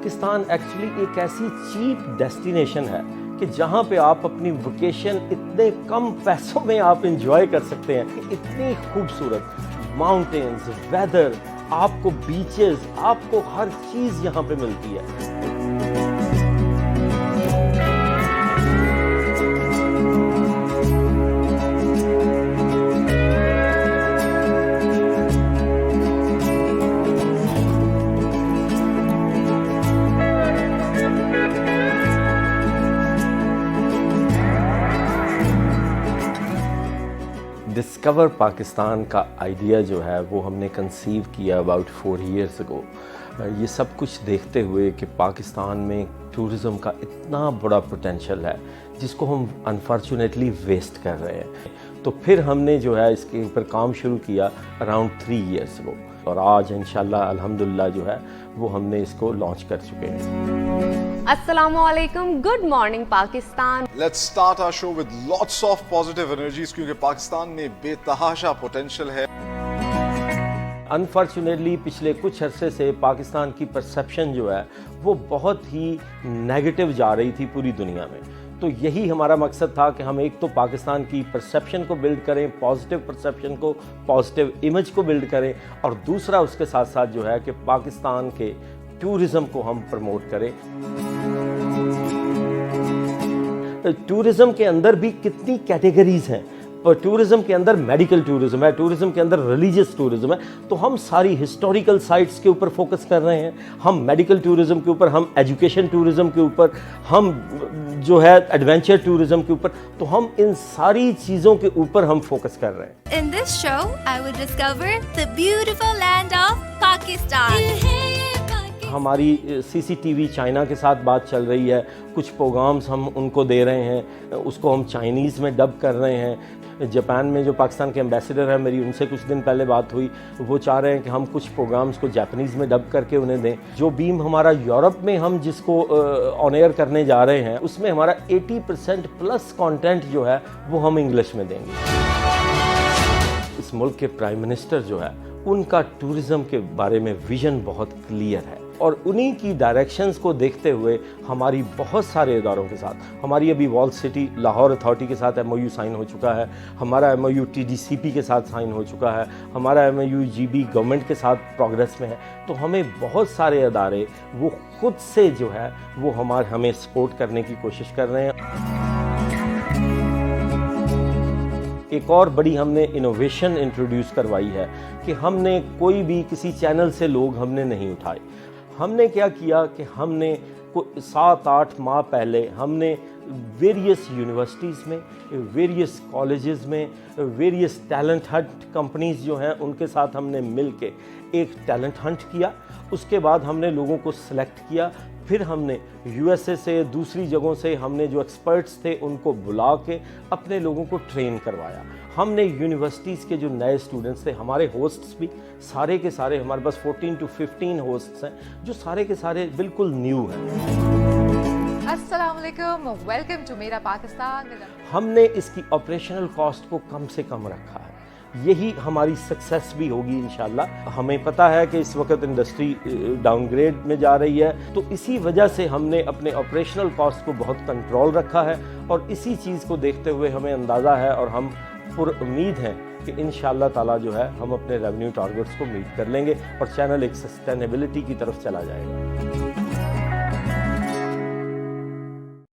Pakistan actually ایک ایسی cheap destination ہے کہ جہاں پہ آپ اپنی ویکیشن اتنے کم پیسوں میں آپ انجوائے کر سکتے ہیں. اتنی خوبصورت ماؤنٹینز، ویدر، آپ کو بیچز، آپ کو ہر چیز یہاں پہ ملتی ہے. ڈسکور پاکستان کا آئیڈیا جو ہے وہ ہم نے کنسیو کیا اباؤٹ 4 years ago. یہ سب کچھ دیکھتے ہوئے کہ پاکستان میں ٹورزم کا اتنا بڑا پوٹینشل ہے جس کو ہم انفارچونیٹلی ویسٹ کر رہے ہیں. تو پھر ہم نے جو ہے اس کے اوپر کام شروع کیا اراؤنڈ 3 years ago اور آج انشاءاللہ الحمدللہ جو ہے وہ ہم نے اس کو لانچ کر چکے ہیں. السلام علیکم، good morning Pakistan. Let's start our show with lots of positive energies کیونکہ پاکستان میں بے تحاشا پوٹینشل ہے. انفارچونیٹلی پچھلے کچھ عرصے سے پاکستان کی پرسیپشن جو ہے وہ بہت ہی نیگیٹو جا رہی تھی پوری دنیا میں. تو یہی ہمارا مقصد تھا کہ ہم ایک تو پاکستان کی پرسیپشن کو بلڈ کریں، پازیٹیو پرسیپشن کو، پازیٹیو امیج کو بلڈ کریں، اور دوسرا اس کے ساتھ ساتھ جو ہے کہ پاکستان کے ٹورزم کو ہم پروموٹ کریں. ٹورزم کے اندر بھی کتنی کیٹیگریز ہیں. اور ٹورزم کے اندر میڈیکل ٹورزم ہے، ٹورزم کے اندر ریلیجیس ٹورزم ہے. تو ہم ساری ہسٹوریکل سائٹس کے اوپر فوکس کر رہے ہیں، ہم میڈیکل ٹورزم کے اوپر، ہم ایجوکیشن ٹورزم کے اوپر، ہم جو ہے ایڈونچر ٹورزم کے اوپر. تو ہم ان ساری چیزوں کے اوپر ہم فوکس کر رہے ہیں. In this show, I will discover the beautiful land of Pakistan. ہماری CCTV چائنا کے ساتھ بات چل رہی ہے، کچھ پروگرامز ہم ان کو دے رہے ہیں، اس کو ہم چائنیز میں ڈب کر رہے ہیں. جاپان میں جو پاکستان کے ایمبیسڈر ہیں، میری ان سے کچھ دن پہلے بات ہوئی، وہ چاہ رہے ہیں کہ ہم کچھ پروگرامز کو جاپانیز میں ڈب کر کے انہیں دیں. جو بیم ہمارا یورپ میں ہم جس کو آن ایئر کرنے جا رہے ہیں اس میں ہمارا 80% پلس کانٹینٹ جو ہے وہ ہم انگلش میں دیں گے. اس ملک کے پرائم منسٹر جو ہے ان کا ٹورزم کے بارے میں ویژن بہت کلیئر ہے، اور انہی کی ڈائریکشنز کو دیکھتے ہوئے ہماری بہت سارے اداروں کے ساتھ، ہماری ابھی وال سٹی لاہور اتھارٹی کے ساتھ MOU سائن ہو چکا ہے، ہمارا MOU TDCP کے ساتھ سائن ہو چکا ہے، ہمارا MOU GB گورنمنٹ کے ساتھ پروگریس میں ہے. تو ہمیں بہت سارے ادارے وہ خود سے جو ہے وہ ہمیں سپورٹ کرنے کی کوشش کر رہے ہیں. ایک اور بڑی ہم نے انوویشن انٹروڈیوس کروائی ہے کہ ہم نے کوئی بھی کسی چینل سے لوگ ہم نے نہیں اٹھائے. ہم نے کیا کیا کہ ہم نے 7-8 ماہ پہلے ہم نے ویریس یونیورسٹیز میں، ویریس کالجز میں، ویریس ٹیلنٹ ہنٹ کمپنیز جو ہیں ان کے ساتھ ہم نے مل کے ایک ٹیلنٹ ہنٹ کیا. اس کے بعد ہم نے لوگوں کو سلیکٹ کیا. پھر ہم نے USA سے، دوسری جگہوں سے ہم نے جو ایکسپرٹس تھے ان کو بلا کے اپنے لوگوں کو ٹرین کروایا. ہم نے یونیورسٹیز کے جو نئے اسٹوڈنٹس تھے، ہمارے ہوسٹس بھی سارے کے سارے، ہمارے پاس 14 to 15 ہوسٹس ہیں جو سارے کے سارے بالکل نیو ہیں. السلام علیکم، ویلکم ٹو میرا پاکستان. ہم نے اس کی آپریشنل کاسٹ کو کم سے کم رکھا ہے. یہی ہماری سکسیس بھی ہوگی انشاءاللہ. ہمیں پتہ ہے کہ اس وقت انڈسٹری ڈاؤن گریڈ میں جا رہی ہے، تو اسی وجہ سے ہم نے اپنے آپریشنل کاسٹ کو بہت کنٹرول رکھا ہے، اور اسی چیز کو دیکھتے ہوئے ہمیں اندازہ ہے اور ہم پر امید ہیں کہ انشاءاللہ تعالیٰ جو ہے ہم اپنے ریونیو ٹارگٹس کو میٹ کر لیں گے اور چینل ایک سسٹینیبلٹی کی طرف چلا جائے گا.